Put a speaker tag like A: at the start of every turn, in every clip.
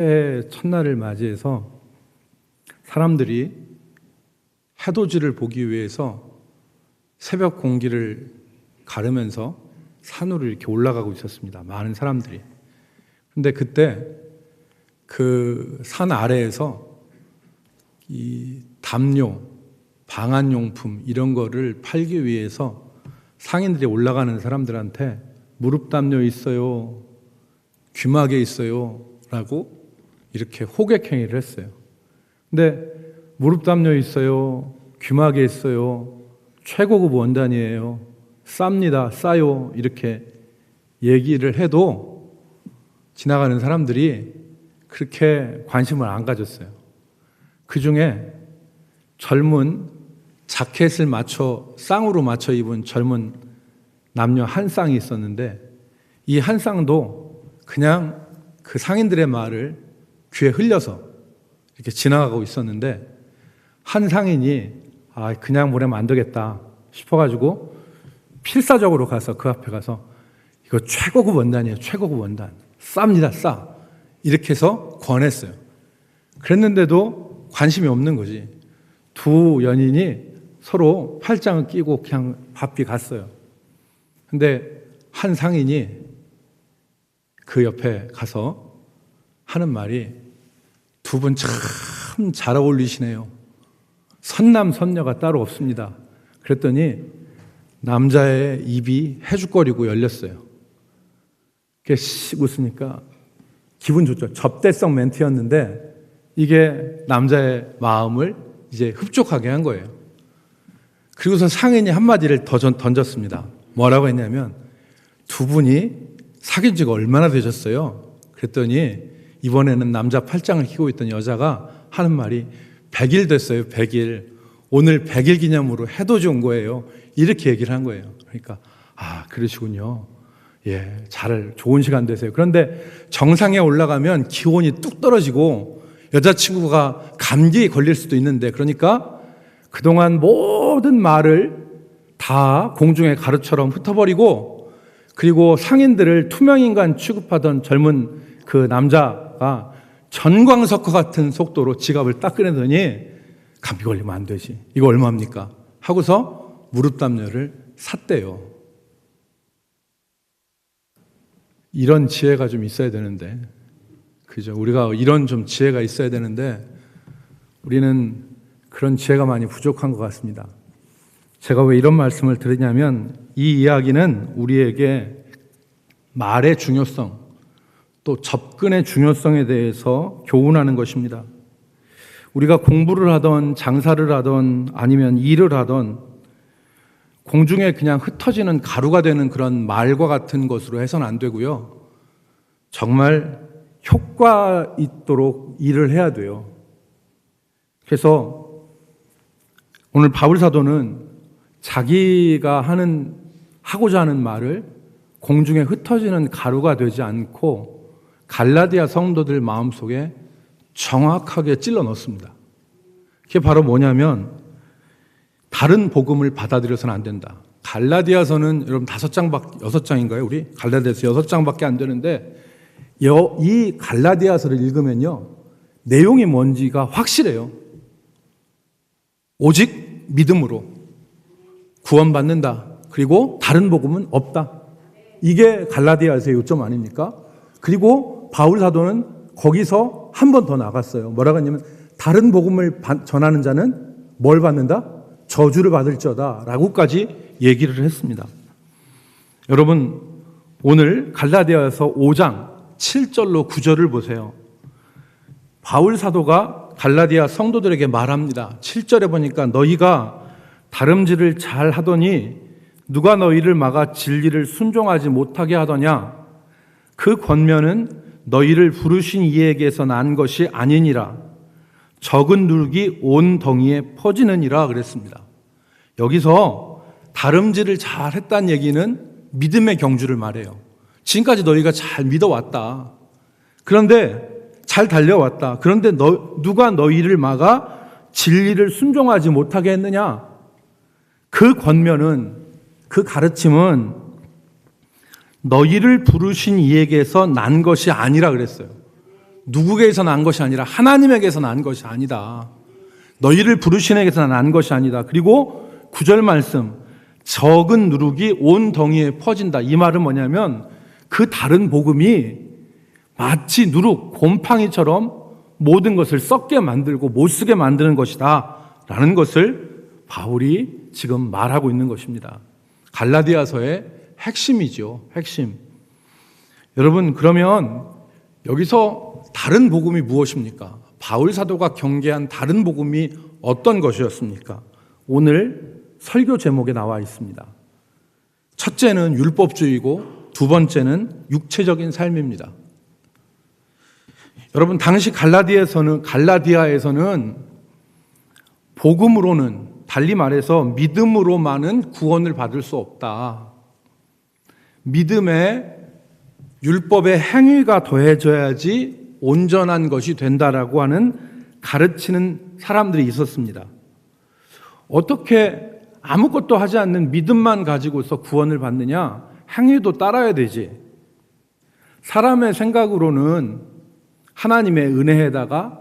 A: 새해 첫날을 맞이해서 사람들이 해돋이를 보기 위해서 새벽 공기를 가르면서 산으로 이렇게 올라가고 있었습니다. 많은 사람들이. 그런데 그때 그 산 아래에서 이 담요, 방한용품 이런 거를 팔기 위해서 상인들이 올라가는 사람들한테 무릎 담요 있어요, 귀마개 있어요 라고 이렇게 호객 행위를 했어요. 근데 무릎 담요 있어요, 귀마개 있어요, 최고급 원단이에요, 쌉니다, 싸요 이렇게 얘기를 해도 지나가는 사람들이 그렇게 관심을 안 가졌어요. 그 중에 젊은 자켓을 쌍으로 맞춰 입은 젊은 남녀 한 쌍이 있었는데 이 한 쌍도 그냥 그 상인들의 말을 귀에 흘려서 이렇게 지나가고 있었는데 한 상인이 그냥 보내면 안 되겠다 싶어가지고 필사적으로 가서 그 앞에 가서 이거 최고급 원단이에요, 최고급 원단, 쌉니다, 싸 이렇게 해서 권했어요. 그랬는데도 관심이 없는 거지. 두 연인이 서로 팔짱을 끼고 그냥 바삐 갔어요. 근데 한 상인이 그 옆에 가서 하는 말이 두 분 참 잘 어울리시네요. 선남 선녀가 따로 없습니다. 그랬더니 남자의 입이 해죽거리고 열렸어요. 그게 씩 웃으니까 기분 좋죠. 접대성 멘트였는데 이게 남자의 마음을 이제 흡족하게 한 거예요. 그리고서 상인이 한마디를 더 던졌습니다. 뭐라고 했냐면 두 분이 사귄 지가 얼마나 되셨어요? 그랬더니 이번에는 남자 팔짱을 끼고 있던 여자가 하는 말이 100일 됐어요, 100일. 오늘 100일 기념으로 해돋이 온 거예요. 이렇게 얘기를 한 거예요. 그러니까 그러시군요. 예, 좋은 시간 되세요. 그런데 정상에 올라가면 기온이 뚝 떨어지고 여자친구가 감기에 걸릴 수도 있는데 그러니까 그동안 모든 말을 다 공중에 가루처럼 흩어버리고 그리고 상인들을 투명인간 취급하던 젊은 그 남자가 전광석과 같은 속도로 지갑을 딱 꺼내더니 감기 걸리면 안 되지. 이거 얼마입니까? 하고서 무릎 담요를 샀대요. 이런 지혜가 좀 있어야 되는데, 그죠? 우리가 이런 좀 지혜가 있어야 되는데, 우리는 그런 지혜가 많이 부족한 것 같습니다. 제가 왜 이런 말씀을 드리냐면, 이 이야기는 우리에게 말의 중요성, 또 접근의 중요성에 대해서 교훈하는 것입니다. 우리가 공부를 하던 장사를 하던 아니면 일을 하던 공중에 그냥 흩어지는 가루가 되는 그런 말과 같은 것으로 해서는 안 되고요. 정말 효과 있도록 일을 해야 돼요. 그래서 오늘 바울 사도는 자기가 하고자 하는 말을 공중에 흩어지는 가루가 되지 않고 갈라디아 성도들 마음속에 정확하게 찔러 넣습니다. 그게 바로 뭐냐면 다른 복음을 받아들여서는 안 된다. 갈라디아서는 여러분 6장인가요? 우리 갈라디아서 6장밖에 안 되는데 이 갈라디아서를 읽으면요 내용이 뭔지가 확실해요. 오직 믿음으로 구원받는다. 그리고 다른 복음은 없다. 이게 갈라디아서의 요점 아닙니까? 그리고 바울 사도는 거기서 한 번 더 나갔어요. 뭐라고 했냐면 다른 복음을 전하는 자는 뭘 받는다? 저주를 받을지어다 라고까지 얘기를 했습니다. 여러분 오늘 갈라디아서 5장 7절로 9절을 보세요. 바울 사도가 갈라디아 성도들에게 말합니다. 7절에 보니까 너희가 다름질을 잘 하더니 누가 너희를 막아 진리를 순종하지 못하게 하더냐? 그 권면은 너희를 부르신 이에게서 난 것이 아니니라. 적은 누룩이 온 덩이에 퍼지느니라 그랬습니다. 여기서 다름질을 잘 했다는 얘기는 믿음의 경주를 말해요. 지금까지 너희가 잘 믿어왔다. 그런데 잘 달려왔다. 그런데 누가 너희를 막아 진리를 순종하지 못하게 했느냐? 그 권면은, 그 가르침은 너희를 부르신 이에게서 난 것이 아니라 그랬어요. 누구에게서 난 것이 아니라 하나님에게서 난 것이 아니다. 너희를 부르신 에게서 난 것이 아니다. 그리고 9절 말씀, 적은 누룩이 온 덩이에 퍼진다. 이 말은 뭐냐면 그 다른 복음이 마치 누룩, 곰팡이처럼 모든 것을 썩게 만들고 못 쓰게 만드는 것이다 라는 것을 바울이 지금 말하고 있는 것입니다. 갈라디아서의 핵심이죠. 핵심. 여러분, 그러면 여기서 다른 복음이 무엇입니까? 바울 사도가 경계한 다른 복음이 어떤 것이었습니까? 오늘 설교 제목에 나와 있습니다. 첫째는 율법주의고 두 번째는 육체적인 삶입니다. 여러분, 당시 갈라디아에서는 복음으로는, 달리 말해서 믿음으로만은 구원을 받을 수 없다. 믿음에 율법의 행위가 더해져야지 온전한 것이 된다라고 하는 가르치는 사람들이 있었습니다. 어떻게 아무것도 하지 않는 믿음만 가지고서 구원을 받느냐? 행위도 따라야 되지. 사람의 생각으로는 하나님의 은혜에다가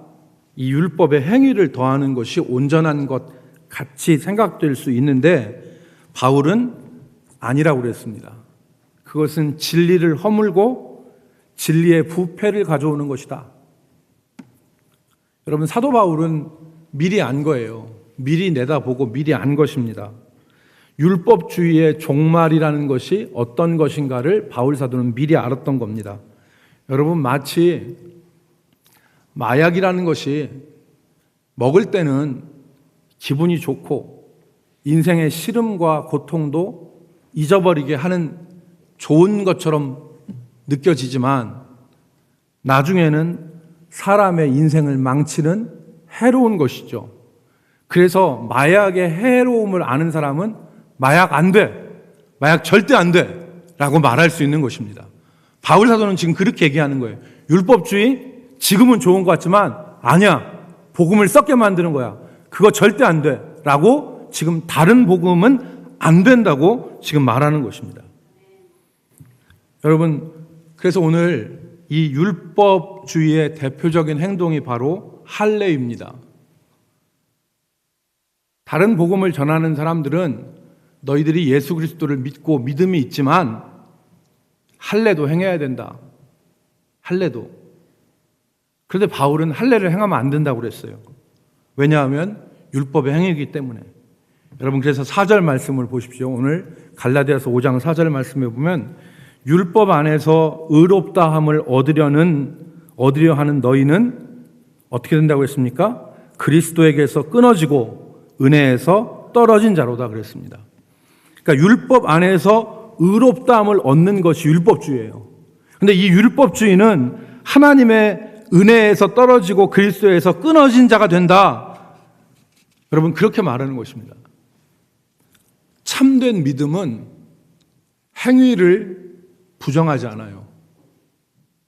A: 이 율법의 행위를 더하는 것이 온전한 것 같이 생각될 수 있는데 바울은 아니라고 그랬습니다. 그것은 진리를 허물고 진리의 부패를 가져오는 것이다. 여러분, 사도 바울은 미리 안 거예요. 미리 내다보고 미리 안 것입니다. 율법주의의 종말이라는 것이 어떤 것인가를 바울 사도는 미리 알았던 겁니다. 여러분, 마치 마약이라는 것이 먹을 때는 기분이 좋고 인생의 시름과 고통도 잊어버리게 하는 좋은 것처럼 느껴지지만 나중에는 사람의 인생을 망치는 해로운 것이죠. 그래서 마약의 해로움을 아는 사람은 마약 안 돼, 마약 절대 안 돼 라고 말할 수 있는 것입니다. 바울 사도는 지금 그렇게 얘기하는 거예요. 율법주의 지금은 좋은 것 같지만 아니야, 복음을 썩게 만드는 거야. 그거 절대 안 돼 라고 지금 다른 복음은 안 된다고 지금 말하는 것입니다. 여러분, 그래서 오늘 이 율법주의의 대표적인 행동이 바로 할례입니다. 다른 복음을 전하는 사람들은 너희들이 예수 그리스도를 믿고 믿음이 있지만 할례도 행해야 된다. 할례도. 그런데 바울은 할례를 행하면 안 된다고 그랬어요. 왜냐하면 율법의 행위이기 때문에. 여러분, 그래서 4절 말씀을 보십시오. 오늘 갈라디아서 5장 4절 말씀에 보면 율법 안에서 의롭다함을 얻으려 하는 너희는 어떻게 된다고 했습니까? 그리스도에게서 끊어지고 은혜에서 떨어진 자로다 그랬습니다. 그러니까 율법 안에서 의롭다함을 얻는 것이 율법주의예요. 그런데 이 율법주의는 하나님의 은혜에서 떨어지고 그리스도에서 끊어진 자가 된다. 여러분, 그렇게 말하는 것입니다. 참된 믿음은 행위를 부정하지 않아요.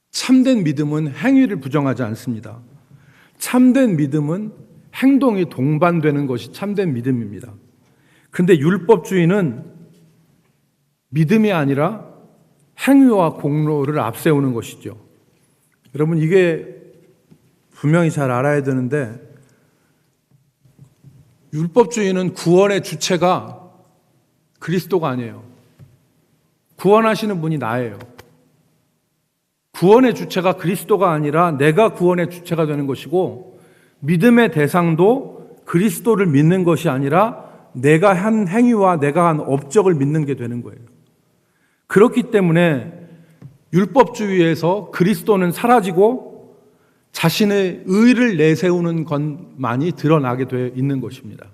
A: 참된 믿음은 행위를 부정하지 않습니다. 참된 믿음은 행동이 동반되는 것이 참된 믿음입니다. 그런데 율법주의는 믿음이 아니라 행위와 공로를 앞세우는 것이죠. 여러분, 이게 분명히 잘 알아야 되는데 율법주의는 구원의 주체가 그리스도가 아니에요. 구원하시는 분이 나예요. 구원의 주체가 그리스도가 아니라 내가 구원의 주체가 되는 것이고 믿음의 대상도 그리스도를 믿는 것이 아니라 내가 한 행위와 내가 한 업적을 믿는 게 되는 거예요. 그렇기 때문에 율법주의에서 그리스도는 사라지고 자신의 의를 내세우는 것만이 드러나게 되어 있는 것입니다.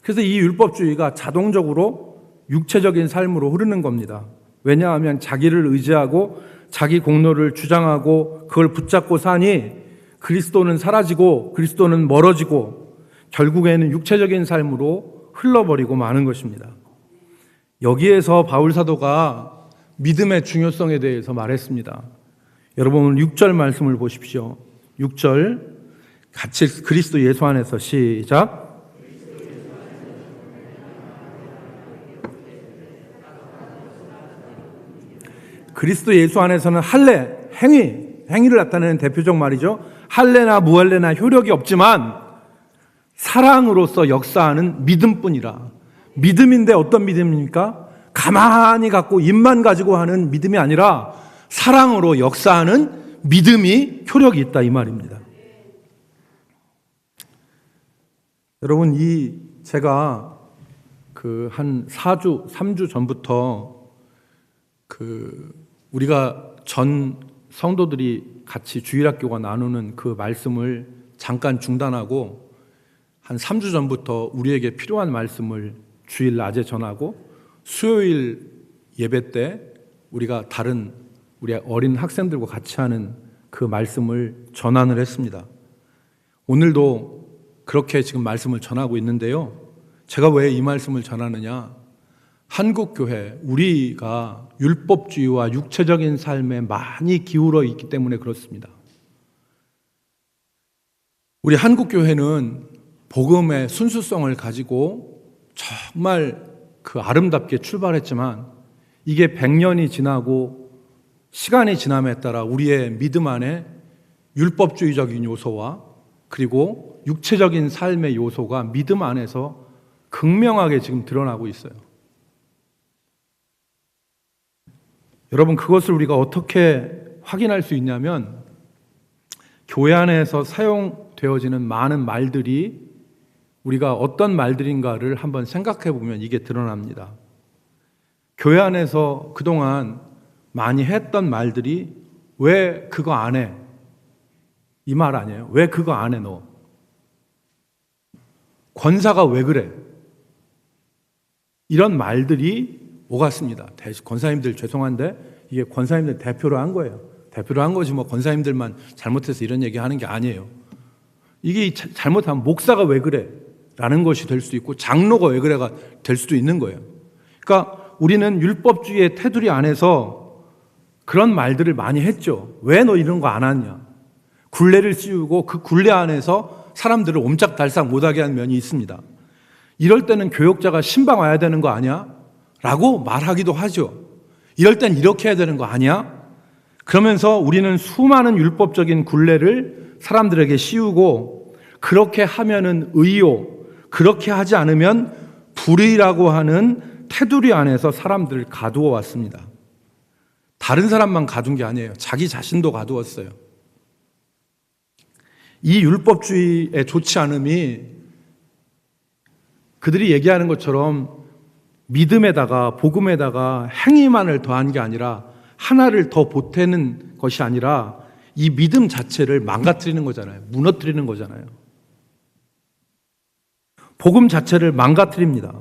A: 그래서 이 율법주의가 자동적으로 육체적인 삶으로 흐르는 겁니다. 왜냐하면 자기를 의지하고 자기 공로를 주장하고 그걸 붙잡고 사니 그리스도는 사라지고 그리스도는 멀어지고 결국에는 육체적인 삶으로 흘러버리고 마는 것입니다. 여기에서 바울 사도가 믿음의 중요성에 대해서 말했습니다. 여러분, 오늘 6절 말씀을 보십시오. 6절 같이 그리스도 예수 안에서 시작. 그리스도 예수 안에서는 할례, 행위, 행위를 나타내는 대표적 말이죠. 할례나 무할례나 효력이 없지만 사랑으로서 역사하는 믿음뿐이라. 믿음인데 어떤 믿음입니까? 가만히 갖고 입만 가지고 하는 믿음이 아니라 사랑으로 역사하는 믿음이 효력이 있다, 이 말입니다. 여러분, 제가 한 4주, 3주 전부터 우리가 전 성도들이 같이 주일학교가 나누는 그 말씀을 잠깐 중단하고 한 3주 전부터 우리에게 필요한 말씀을 주일 낮에 전하고 수요일 예배 때 우리가 다른 우리 어린 학생들과 같이 하는 그 말씀을 전환을 했습니다. 오늘도 그렇게 지금 말씀을 전하고 있는데요. 제가 왜 이 말씀을 전하느냐? 한국교회, 우리가 율법주의와 육체적인 삶에 많이 기울어 있기 때문에 그렇습니다. 우리 한국교회는 복음의 순수성을 가지고 정말 아름답게 출발했지만 이게 100년이 지나고 시간이 지남에 따라 우리의 믿음 안에 율법주의적인 요소와 그리고 육체적인 삶의 요소가 믿음 안에서 극명하게 지금 드러나고 있어요. 여러분, 그것을 우리가 어떻게 확인할 수 있냐면 교회 안에서 사용되어지는 많은 말들이 우리가 어떤 말들인가를 한번 생각해 보면 이게 드러납니다. 교회 안에서 그동안 많이 했던 말들이 왜 그거 안 해? 이 말 아니에요? 왜 그거 안 해 너? 권사가 왜 그래? 이런 말들이 오갔습니다. 권사님들 죄송한데 이게 권사님들 대표로 한 거예요. 대표로 한 거지 뭐 권사님들만 잘못해서 이런 얘기 하는 게 아니에요. 이게 잘못하면 목사가 왜 그래? 라는 것이 될 수도 있고 장로가 왜 그래가 될 수도 있는 거예요. 그러니까 우리는 율법주의의 테두리 안에서 그런 말들을 많이 했죠. 왜 너 이런 거 안 하냐? 굴레를 씌우고 그 굴레 안에서 사람들을 옴짝달싹 못하게 하는 면이 있습니다. 이럴 때는 교역자가 신방 와야 되는 거 아니야? 라고 말하기도 하죠. 이럴 땐 이렇게 해야 되는 거 아니야? 그러면서 우리는 수많은 율법적인 굴레를 사람들에게 씌우고 그렇게 하면은 의요, 그렇게 하지 않으면 불의라고 하는 테두리 안에서 사람들을 가두어 왔습니다. 다른 사람만 가둔 게 아니에요. 자기 자신도 가두었어요. 이 율법주의의 좋지 않음이 그들이 얘기하는 것처럼 믿음에다가 복음에다가 행위만을 더한 게 아니라 하나를 더 보태는 것이 아니라 이 믿음 자체를 망가뜨리는 거잖아요. 무너뜨리는 거잖아요. 복음 자체를 망가뜨립니다.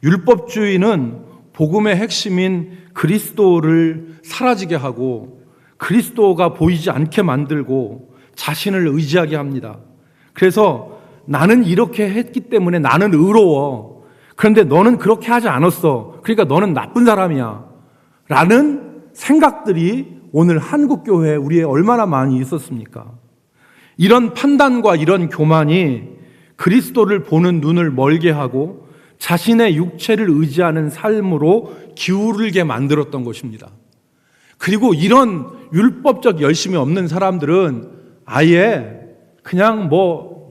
A: 율법주의는 복음의 핵심인 그리스도를 사라지게 하고 그리스도가 보이지 않게 만들고 자신을 의지하게 합니다. 그래서 나는 이렇게 했기 때문에 나는 의로워. 그런데 너는 그렇게 하지 않았어. 그러니까 너는 나쁜 사람이야. 라는 생각들이 오늘 한국교회에 우리에 얼마나 많이 있었습니까? 이런 판단과 이런 교만이 그리스도를 보는 눈을 멀게 하고 자신의 육체를 의지하는 삶으로 기울게 만들었던 것입니다. 그리고 이런 율법적 열심이 없는 사람들은 아예 그냥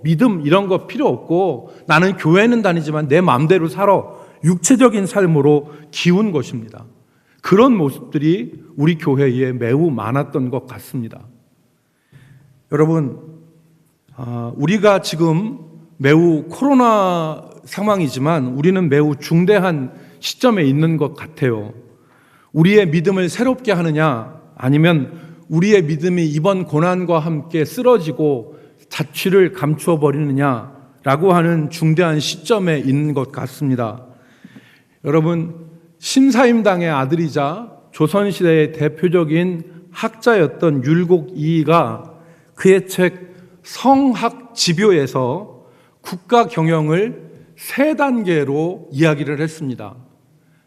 A: 믿음 이런 거 필요 없고 나는 교회는 다니지만 내 마음대로 살아. 육체적인 삶으로 기운 것입니다. 그런 모습들이 우리 교회에 매우 많았던 것 같습니다. 여러분, 우리가 지금 매우 코로나 상황이지만 우리는 매우 중대한 시점에 있는 것 같아요. 우리의 믿음을 새롭게 하느냐 아니면 우리의 믿음이 이번 고난과 함께 쓰러지고 자취를 감추어 버리느냐라고 하는 중대한 시점에 있는 것 같습니다. 여러분, 심사임당의 아들이자 조선시대의 대표적인 학자였던 율곡 이이가 그의 책 성학지묘에서 국가 경영을 3단계로 이야기를 했습니다.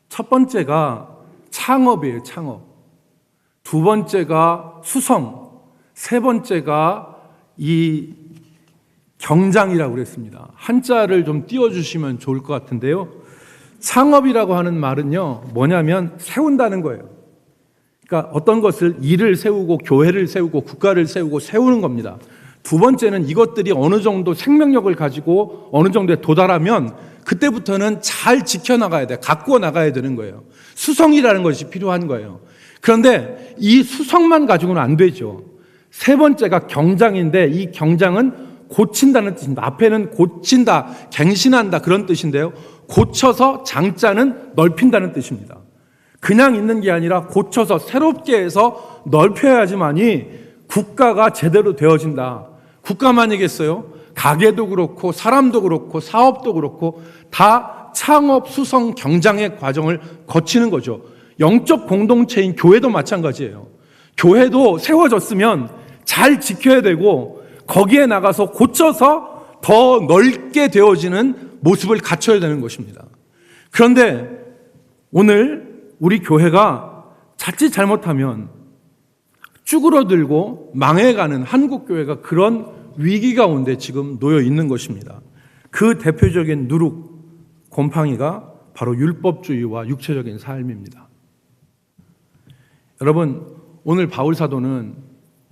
A: 첫 번째가 창업이에요, 창업. 두 번째가 수성, 세 번째가 이 경장이라고 그랬습니다. 한자를 좀 띄워주시면 좋을 것 같은데요. 창업이라고 하는 말은요, 뭐냐면 세운다는 거예요. 그러니까 어떤 것을 일을 세우고 교회를 세우고 국가를 세우고 세우는 겁니다. 두 번째는 이것들이 어느 정도 생명력을 가지고 어느 정도에 도달하면 그때부터는 잘 지켜나가야 돼. 가꾸어 나가야 되는 거예요. 수성이라는 것이 필요한 거예요. 그런데 이 수성만 가지고는 안 되죠. 세 번째가 경장인데 이 경장은 고친다는 뜻입니다. 앞에는 고친다, 갱신한다 그런 뜻인데요. 고쳐서 장자는 넓힌다는 뜻입니다. 그냥 있는 게 아니라 고쳐서 새롭게 해서 넓혀야지만이 국가가 제대로 되어진다. 국가만이겠어요? 가게도 그렇고 사람도 그렇고 사업도 그렇고 다 창업, 수성, 경장의 과정을 거치는 거죠. 영적 공동체인 교회도 마찬가지예요. 교회도 세워졌으면 잘 지켜야 되고 거기에 나가서 고쳐서 더 넓게 되어지는 모습을 갖춰야 되는 것입니다. 그런데 오늘 우리 교회가 자칫 잘못하면 쭈그러들고 망해가는 한국 교회가 그런 위기 가운데 지금 놓여 있는 것입니다. 그 대표적인 누룩, 곰팡이가 바로 율법주의와 육체적인 삶입니다. 여러분, 오늘 바울 사도는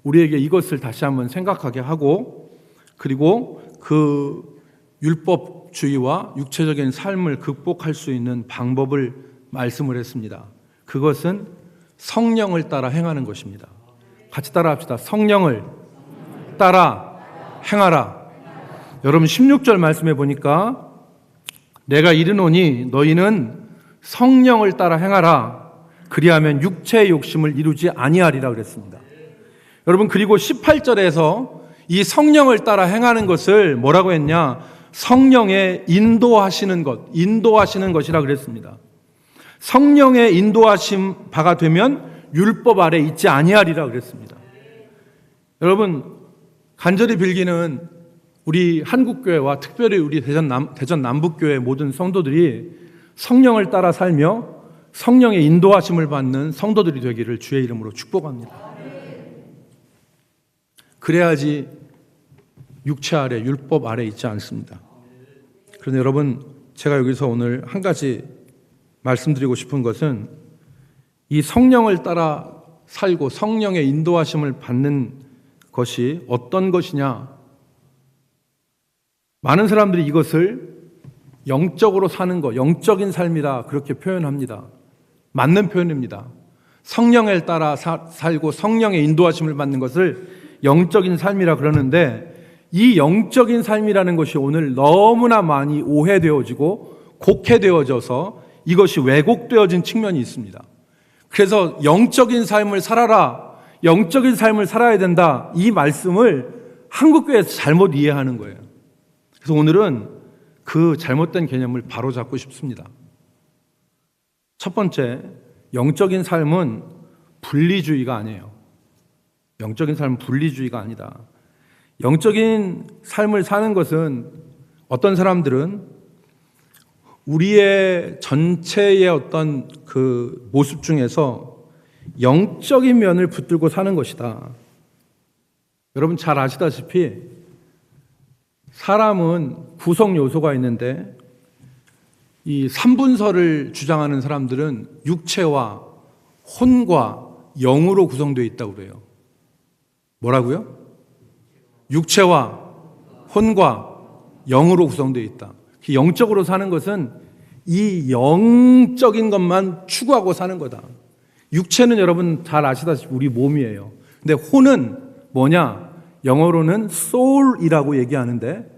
A: 우리에게 이것을 다시 한번 생각하게 하고 그리고 그 율법주의와 육체적인 삶을 극복할 수 있는 방법을 말씀을 했습니다. 그것은 성령을 따라 행하는 것입니다. 같이 따라 합시다. 성령을 따라 행하라. 여러분 16절 말씀해 보니까 내가 이르노니 너희는 성령을 따라 행하라. 그리하면 육체의 욕심을 이루지 아니하리라 그랬습니다. 여러분 그리고 18절에서 이 성령을 따라 행하는 것을 뭐라고 했냐? 성령의 인도하시는 것이라 그랬습니다. 성령의 인도하심 바가 되면 율법 아래 있지 아니하리라 그랬습니다. 여러분 간절히 빌기는 우리 한국교회와 특별히 우리 대전 남북교회 모든 성도들이 성령을 따라 살며 성령의 인도하심을 받는 성도들이 되기를 주의 이름으로 축복합니다. 그래야지 육체 아래, 율법 아래 있지 않습니다. 그런데 여러분, 제가 여기서 오늘 한 가지 말씀드리고 싶은 것은 이 성령을 따라 살고 성령의 인도하심을 받는 것이 어떤 것이냐? 많은 사람들이 이것을 영적으로 사는 것, 영적인 삶이라 그렇게 표현합니다. 맞는 표현입니다. 성령을 따라 살고 성령의 인도하심을 받는 것을 영적인 삶이라 그러는데 이 영적인 삶이라는 것이 오늘 너무나 많이 오해되어지고 곡해되어져서 이것이 왜곡되어진 측면이 있습니다. 그래서 영적인 삶을 살아라, 영적인 삶을 살아야 된다, 이 말씀을 한국교회에서 잘못 이해하는 거예요. 그래서 오늘은 그 잘못된 개념을 바로잡고 싶습니다. 첫 번째, 영적인 삶은 분리주의가 아니에요. 영적인 삶은 분리주의가 아니다. 영적인 삶을 사는 것은 어떤 사람들은 우리의 전체의 어떤 그 모습 중에서 영적인 면을 붙들고 사는 것이다. 여러분 잘 아시다시피 사람은 구성 요소가 있는데 이 3분설을 주장하는 사람들은 육체와 혼과 영으로 구성되어 있다고 그래요. 뭐라고요? 육체와 혼과 영으로 구성되어 있다. 영적으로 사는 것은 이 영적인 것만 추구하고 사는 거다. 육체는 여러분 잘 아시다시피 우리 몸이에요. 근데 혼은 뭐냐? 영어로는 soul이라고 얘기하는데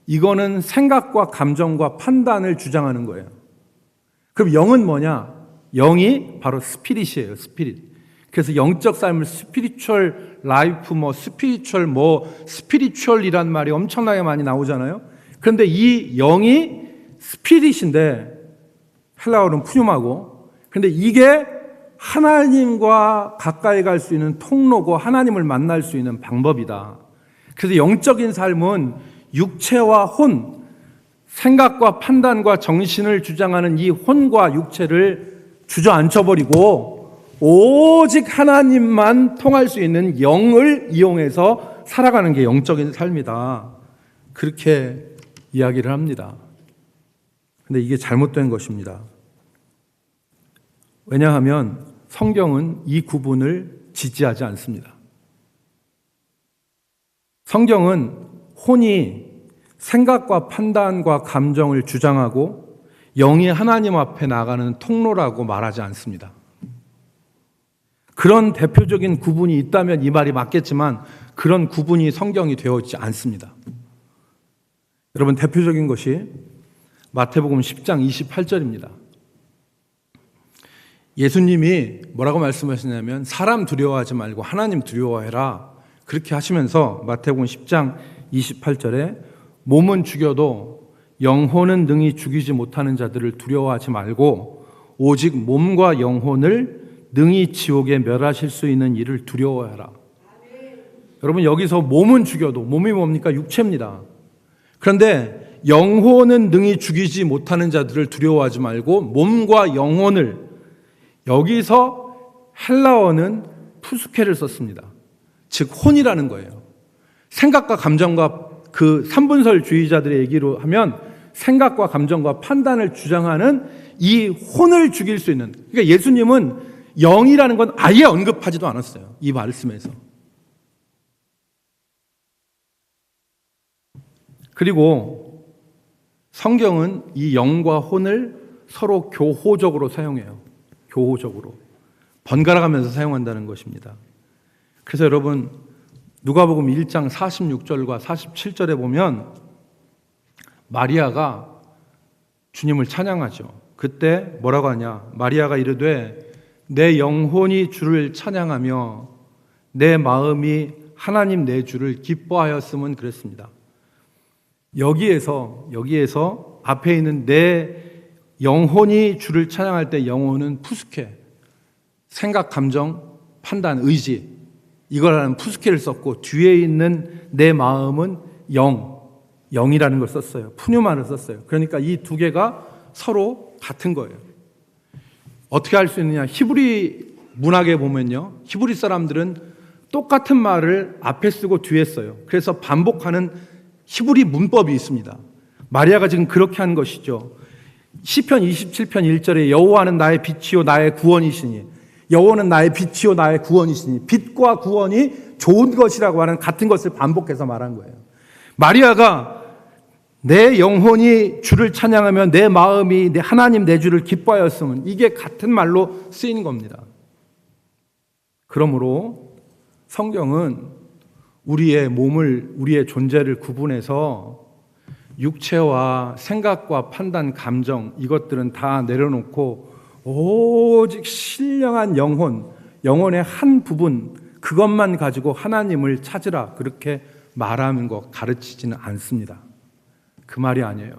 A: 이거는 생각과 감정과 판단을 주장하는 거예요. 그럼 영은 뭐냐? 영이 바로 스피릿이에요. 스피릿. 그래서 영적 삶을 스피리추얼 라이프, 스피리추얼이란 말이 엄청나게 많이 나오잖아요. 그런데 이 영이 스피릿인데 헬라어는 푸뉴마고, 그런데 이게 하나님과 가까이 갈 수 있는 통로고 하나님을 만날 수 있는 방법이다. 그래서 영적인 삶은 육체와 혼, 생각과 판단과 정신을 주장하는 이 혼과 육체를 주저앉혀버리고 오직 하나님만 통할 수 있는 영을 이용해서 살아가는 게 영적인 삶이다. 그렇게 이야기를 합니다. 근데 이게 잘못된 것입니다. 왜냐하면 성경은 이 구분을 지지하지 않습니다. 성경은 혼이 생각과 판단과 감정을 주장하고 영이 하나님 앞에 나가는 통로라고 말하지 않습니다. 그런 대표적인 구분이 있다면 이 말이 맞겠지만 그런 구분이 성경이 되어 있지 않습니다. 여러분, 대표적인 것이 마태복음 10장 28절입니다. 예수님이 뭐라고 말씀하시냐면 사람 두려워하지 말고 하나님 두려워해라. 그렇게 하시면서 마태복음 10장 28절에 몸은 죽여도 영혼은 능히 죽이지 못하는 자들을 두려워하지 말고 오직 몸과 영혼을 능히 지옥에 멸하실 수 있는 이를 두려워해라. 여러분, 여기서 몸은 죽여도, 몸이 뭡니까? 육체입니다. 그런데 영혼은 능히 죽이지 못하는 자들을 두려워하지 말고 몸과 영혼을, 여기서 헬라어는 푸스케를 썼습니다. 즉 혼이라는 거예요. 생각과 감정과 그 삼분설주의자들의 얘기로 하면 생각과 감정과 판단을 주장하는 이 혼을 죽일 수 있는, 그러니까 예수님은 영이라는 건 아예 언급하지도 않았어요. 이 말씀에서. 그리고 성경은 이 영과 혼을 서로 교호적으로 사용해요. 교호적으로. 번갈아 가면서 사용한다는 것입니다. 그래서 여러분, 누가복음 1장 46절과 47절에 보면 마리아가 주님을 찬양하죠. 그때 뭐라고 하냐? 마리아가 이르되 내 영혼이 주를 찬양하며 내 마음이 하나님 내 주를 기뻐하였음은 그랬습니다. 여기에서 앞에 있는 내 영혼이 주를 찬양할 때 영혼은 푸스케, 생각, 감정, 판단, 의지, 이걸 하는 푸스케를 썼고 뒤에 있는 내 마음은 영이라는 걸 썼어요. 푸뉴마를 썼어요. 그러니까 이 두 개가 서로 같은 거예요. 어떻게 할 수 있느냐? 히브리 문학에 보면요, 히브리 사람들은 똑같은 말을 앞에 쓰고 뒤에 써요. 그래서 반복하는 히브리 문법이 있습니다. 마리아가 지금 그렇게 한 것이죠. 시편 27편 1절에 여호와는 나의 빛이요 나의 구원이시니, 여호와는 나의 빛이요 나의 구원이시니, 빛과 구원이 좋은 것이라고 하는 같은 것을 반복해서 말한 거예요. 마리아가 내 영혼이 주를 찬양하며 내 마음이 내 하나님 내 주를 기뻐하였으면, 이게 같은 말로 쓰인 겁니다. 그러므로 성경은 우리의 몸을, 우리의 존재를 구분해서 육체와 생각과 판단, 감정, 이것들은 다 내려놓고 오직 신령한 영혼의 한 부분, 그것만 가지고 하나님을 찾으라, 그렇게 말하는 것 가르치지는 않습니다. 그 말이 아니에요.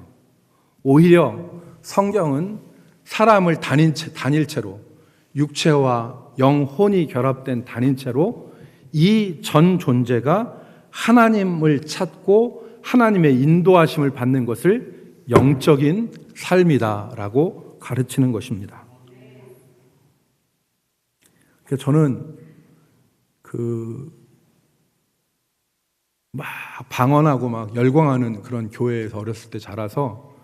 A: 오히려 성경은 사람을 단일체로, 육체와 영혼이 결합된 단일체로 이 전 존재가 하나님을 찾고 하나님의 인도하심을 받는 것을 영적인 삶이다라고 가르치는 것입니다. 그래서 저는 막 방언하고 막 열광하는 그런 교회에서 어렸을 때 자라서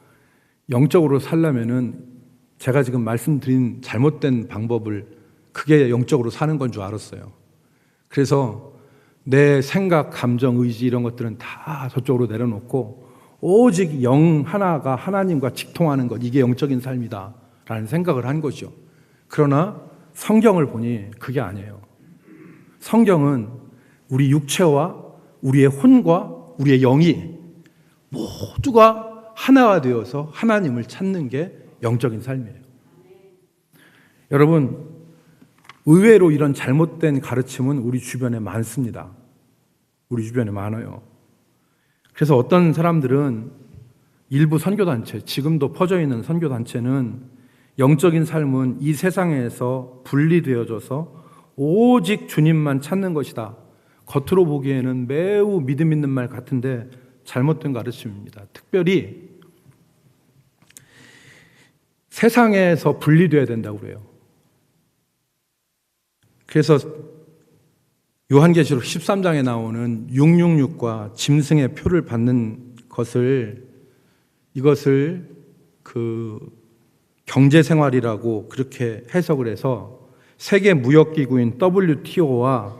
A: 영적으로 살려면은 제가 지금 말씀드린 잘못된 방법을, 그게 영적으로 사는 건 줄 알았어요. 그래서 내 생각, 감정, 의지 이런 것들은 다 저쪽으로 내려놓고 오직 영 하나가 하나님과 직통하는 것, 이게 영적인 삶이다 라는 생각을 한 거죠. 그러나 성경을 보니 그게 아니에요. 성경은 우리 육체와 우리의 혼과 우리의 영이 모두가 하나가 되어서 하나님을 찾는 게 영적인 삶이에요. 여러분, 의외로 이런 잘못된 가르침은 우리 주변에 많습니다. 우리 주변에 많아요. 그래서 어떤 사람들은, 일부 선교단체, 지금도 퍼져 있는 선교단체는 영적인 삶은 이 세상에서 분리되어져서 오직 주님만 찾는 것이다, 겉으로 보기에는 매우 믿음 있는 말 같은데 잘못된 가르침입니다. 특별히 세상에서 분리되어야 된다고 그래요. 그래서 요한계시록 13장에 나오는 666과 짐승의 표를 받는 이것을 그 경제생활이라고 그렇게 해석을 해서 세계 무역기구인 WTO와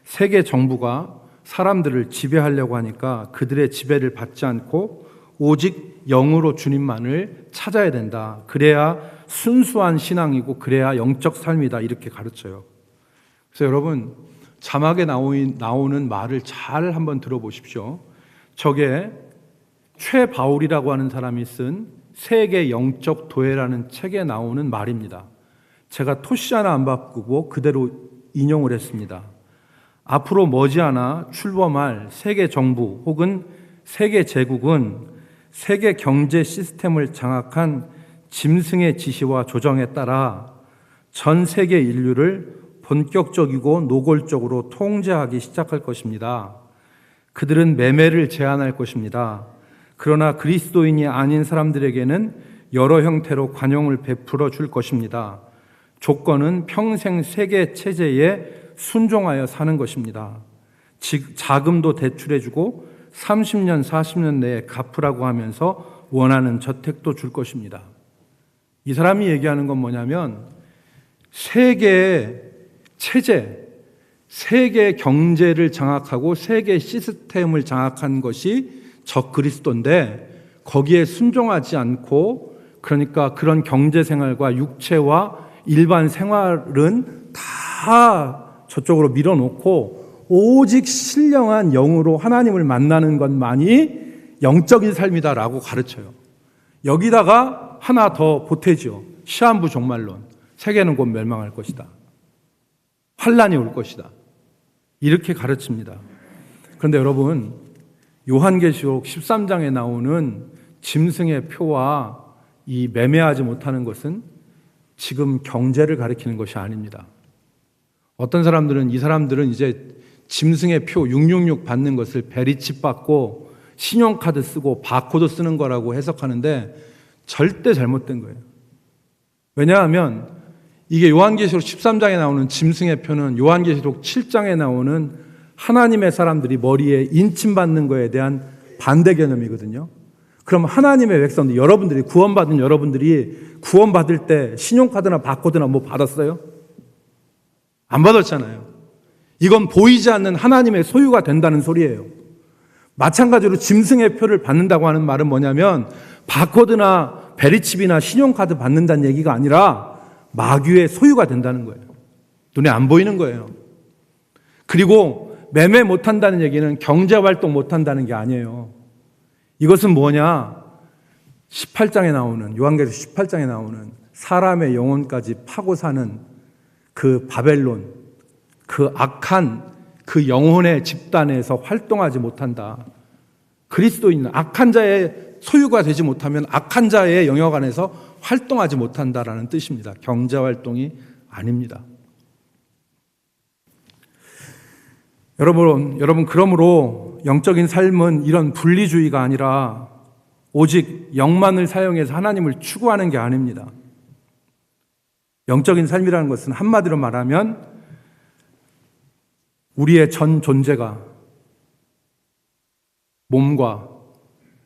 A: 세계 정부가 사람들을 지배하려고 하니까 그들의 지배를 받지 않고 오직 영으로 주님만을 찾아야 된다. 그래야 순수한 신앙이고 그래야 영적 삶이다. 이렇게 가르쳐요. 그래서 여러분, 자막에 나오는 말을 잘 한번 들어보십시오. 저게 최바울이라고 하는 사람이 쓴 세계 영적 도회라는 책에 나오는 말입니다. 제가 토시 하나 안 바꾸고 그대로 인용을 했습니다. 앞으로 머지않아 출범할 세계 정부 혹은 세계 제국은 세계 경제 시스템을 장악한 짐승의 지시와 조정에 따라 전 세계 인류를 본격적이고 노골적으로 통제하기 시작할 것입니다. 그들은 매매를 제한할 것입니다. 그러나 그리스도인이 아닌 사람들에게는 여러 형태로 관용을 베풀어 줄 것입니다. 조건은 평생 세계 체제에 순종하여 사는 것입니다. 자금도 대출해주고 30년, 40년 내에 갚으라고 하면서 원하는 저택도 줄 것입니다. 이 사람이 얘기하는 건 뭐냐면 세계 체제, 세계 경제를 장악하고 세계 시스템을 장악한 것이 적 그리스도인데 거기에 순종하지 않고 그러니까 그런 경제 생활과 육체와 일반 생활은 다 저쪽으로 밀어놓고 오직 신령한 영으로 하나님을 만나는 것만이 영적인 삶이다라고 가르쳐요. 여기다가 하나 더 보태죠. 시한부 종말론. 세계는 곧 멸망할 것이다. 환란이 올 것이다. 이렇게 가르칩니다. 그런데 여러분, 요한계시록 13장에 나오는 짐승의 표와 이 매매하지 못하는 것은 지금 경제를 가리키는 것이 아닙니다. 어떤 사람들은 이 사람들은 이제 짐승의 표 666 받는 것을 베리칩 받고 신용카드 쓰고 바코드 쓰는 거라고 해석하는데 절대 잘못된 거예요. 왜냐하면 이게 요한계시록 13장에 나오는 짐승의 표는 요한계시록 7장에 나오는 하나님의 사람들이 머리에 인침받는 거에 대한 반대 개념이거든요. 그럼 하나님의 백성들, 여러분들이 구원받은 여러분들이 구원받을 때 신용카드나 바코드나 뭐 받았어요? 안 받았잖아요. 이건 보이지 않는 하나님의 소유가 된다는 소리예요. 마찬가지로 짐승의 표를 받는다고 하는 말은 뭐냐면 바코드나 베리칩이나 신용카드 받는다는 얘기가 아니라 마귀의 소유가 된다는 거예요. 눈에 안 보이는 거예요. 그리고 매매 못한다는 얘기는 경제활동 못한다는 게 아니에요. 이것은 뭐냐? 18장에 나오는, 요한계시록 18장에 나오는 사람의 영혼까지 파고 사는 그 바벨론, 그 악한 그 영혼의 집단에서 활동하지 못한다. 그리스도인은 악한 자의 소유가 되지 못하면 악한 자의 영역 안에서 활동하지 못한다라는 뜻입니다. 경제활동이 아닙니다. 여러분, 그러므로 영적인 삶은 이런 분리주의가 아니라 오직 영만을 사용해서 하나님을 추구하는 게 아닙니다. 영적인 삶이라는 것은 한마디로 말하면 우리의 전 존재가 몸과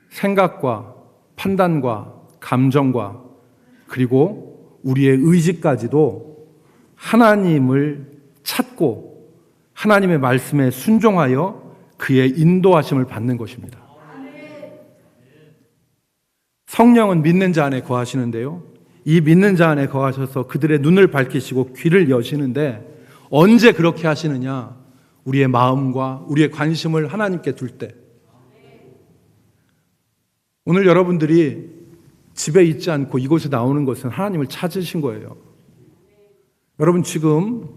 A: 생각과 판단과 감정과 그리고 우리의 의지까지도 하나님을 찾고 하나님의 말씀에 순종하여 그의 인도하심을 받는 것입니다. 성령은 믿는 자 안에 거하시는데요. 이 믿는 자 안에 거하셔서 그들의 눈을 밝히시고 귀를 여시는데 언제 그렇게 하시느냐? 우리의 마음과 우리의 관심을 하나님께 둘 때. 오늘 여러분들이 집에 있지 않고 이곳에 나오는 것은 하나님을 찾으신 거예요. 여러분 지금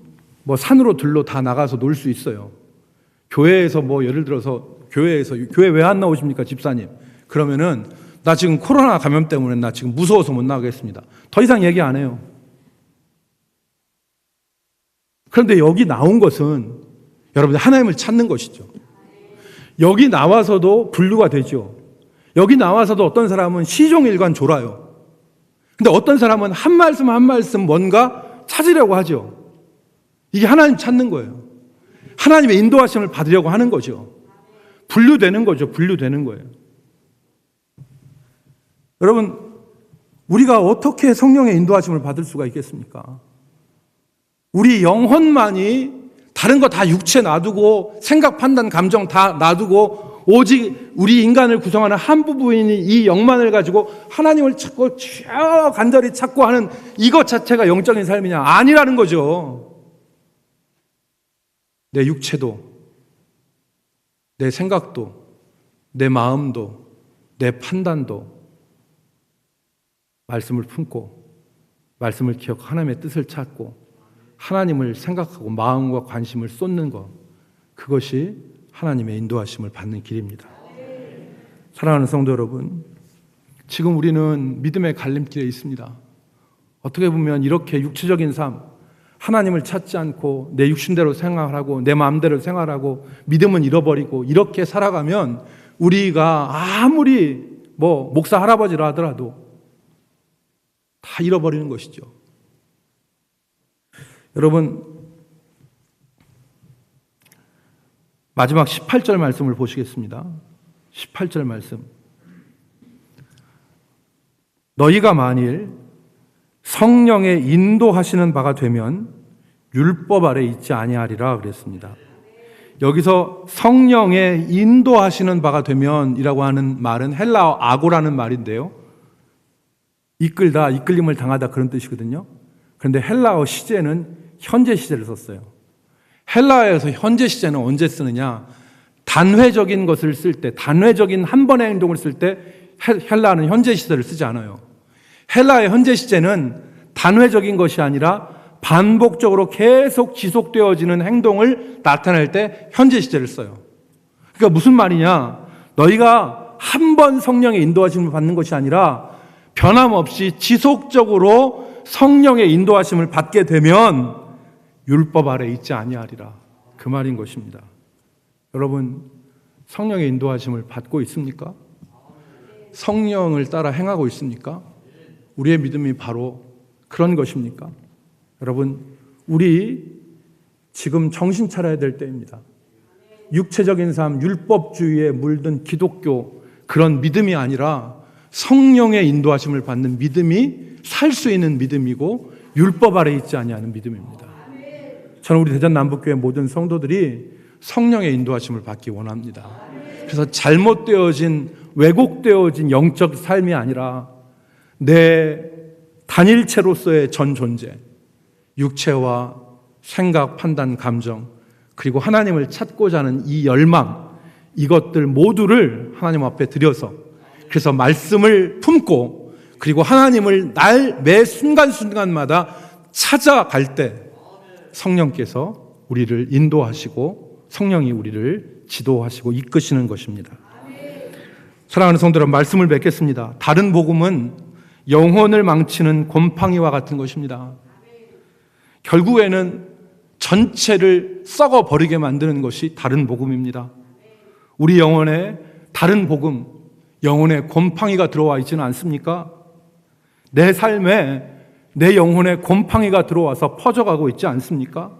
A: 뭐 산으로 들로 다 나가서 놀 수 있어요. 교회에서 뭐 예를 들어서 교회 왜 안 나오십니까 집사님? 그러면은 나 지금 코로나 감염 때문에 나 지금 무서워서 못 나가겠습니다. 더 이상 얘기 안 해요. 그런데 여기 나온 것은 여러분들 하나님을 찾는 것이죠. 여기 나와서도 분류가 되죠. 여기 나와서도 어떤 사람은 시종일관 졸아요. 근데 어떤 사람은 한 말씀 한 말씀 뭔가 찾으려고 하죠. 이게 하나님 찾는 거예요. 하나님의 인도하심을 받으려고 하는 거죠. 분류되는 거죠. 분류되는 거예요. 여러분, 우리가 어떻게 성령의 인도하심을 받을 수가 있겠습니까? 우리 영혼만이 다른 거 다 육체 놔두고 생각, 판단, 감정 다 놔두고 오직 우리 인간을 구성하는 한 부분이 이 영만을 가지고 하나님을 찾고 간절히 찾고 하는 이것 자체가 영적인 삶이냐? 아니라는 거죠. 내 육체도, 내 생각도, 내 마음도, 내 판단도 말씀을 품고 말씀을 기억하고 하나님의 뜻을 찾고 하나님을 생각하고 마음과 관심을 쏟는 것, 그것이 하나님의 인도하심을 받는 길입니다. 사랑하는 성도 여러분, 지금 우리는 믿음의 갈림길에 있습니다. 어떻게 보면 이렇게 육체적인 삶, 하나님을 찾지 않고 내 육신대로 생활하고 내 마음대로 생활하고 믿음은 잃어버리고 이렇게 살아가면 우리가 아무리 목사 할아버지라 하더라도 다 잃어버리는 것이죠. 여러분, 마지막 18절 말씀을 보시겠습니다. 18절 말씀. 너희가 만일 성령의 인도하시는 바가 되면 율법 아래 있지 아니하리라 그랬습니다. 여기서 성령의 인도하시는 바가 되면 이라고 하는 말은 헬라어 아고라는 말인데요. 이끌다, 이끌림을 당하다 그런 뜻이거든요. 그런데 헬라어 시제는 현재 시제를 썼어요. 헬라어에서 현재 시제는 언제 쓰느냐? 단회적인 것을 쓸 때, 단회적인 한 번의 행동을 쓸 때 헬라어는 현재 시제를 쓰지 않아요. 헬라어의 현재 시제는 단회적인 것이 아니라 반복적으로 계속 지속되어지는 행동을 나타낼 때 현재 시제를 써요. 그러니까 무슨 말이냐? 너희가 한 번 성령의 인도하심을 받는 것이 아니라 변함없이 지속적으로 성령의 인도하심을 받게 되면 율법 아래 있지 아니하리라. 그 말인 것입니다. 여러분, 성령의 인도하심을 받고 있습니까? 성령을 따라 행하고 있습니까? 우리의 믿음이 바로 그런 것입니까? 여러분, 우리 지금 정신 차려야 될 때입니다. 육체적인 삶, 율법주의에 물든 기독교, 그런 믿음이 아니라 성령의 인도하심을 받는 믿음이 살 수 있는 믿음이고 율법 아래 있지 아니하는 믿음입니다. 저는 우리 대전 남북교회 모든 성도들이 성령의 인도하심을 받기 원합니다. 그래서 잘못되어진, 왜곡되어진 영적 삶이 아니라 내 단일체로서의 전 존재, 육체와 생각, 판단, 감정, 그리고 하나님을 찾고자 하는 이 열망, 이것들 모두를 하나님 앞에 드려서, 그래서 말씀을 품고 그리고 하나님을 매 순간순간마다 찾아갈 때 성령께서 우리를 인도하시고 성령이 우리를 지도하시고 이끄시는 것입니다. 사랑하는 성도 여러분, 말씀을 맺겠습니다. 다른 복음은 영혼을 망치는 곰팡이와 같은 것입니다. 결국에는 전체를 썩어버리게 만드는 것이 다른 복음입니다. 우리 영혼에 다른 복음, 영혼에 곰팡이가 들어와 있지는 않습니까? 내 삶에 내 영혼에 곰팡이가 들어와서 퍼져가고 있지 않습니까?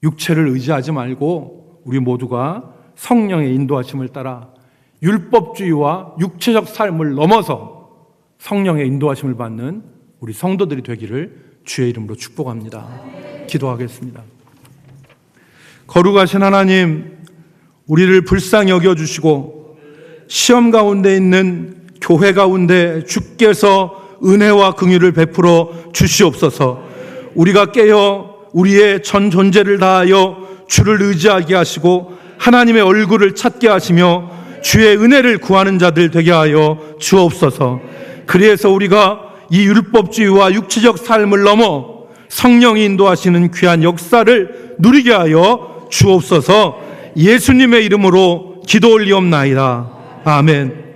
A: 육체를 의지하지 말고 우리 모두가 성령의 인도하심을 따라 율법주의와 육체적 삶을 넘어서 성령의 인도하심을 받는 우리 성도들이 되기를 주의 이름으로 축복합니다. 기도하겠습니다. 거룩하신 하나님, 우리를 불쌍히 여겨주시고 시험 가운데 있는 교회 가운데 주께서 은혜와 긍휼을 베풀어 주시옵소서. 우리가 깨어 우리의 전 존재를 다하여 주를 의지하게 하시고 하나님의 얼굴을 찾게 하시며 주의 은혜를 구하는 자들 되게 하여 주옵소서. 그래서 우리가 이 율법주의와 육체적 삶을 넘어 성령이 인도하시는 귀한 역사를 누리게 하여 주옵소서. 예수님의 이름으로 기도 올리옵나이다. 아멘.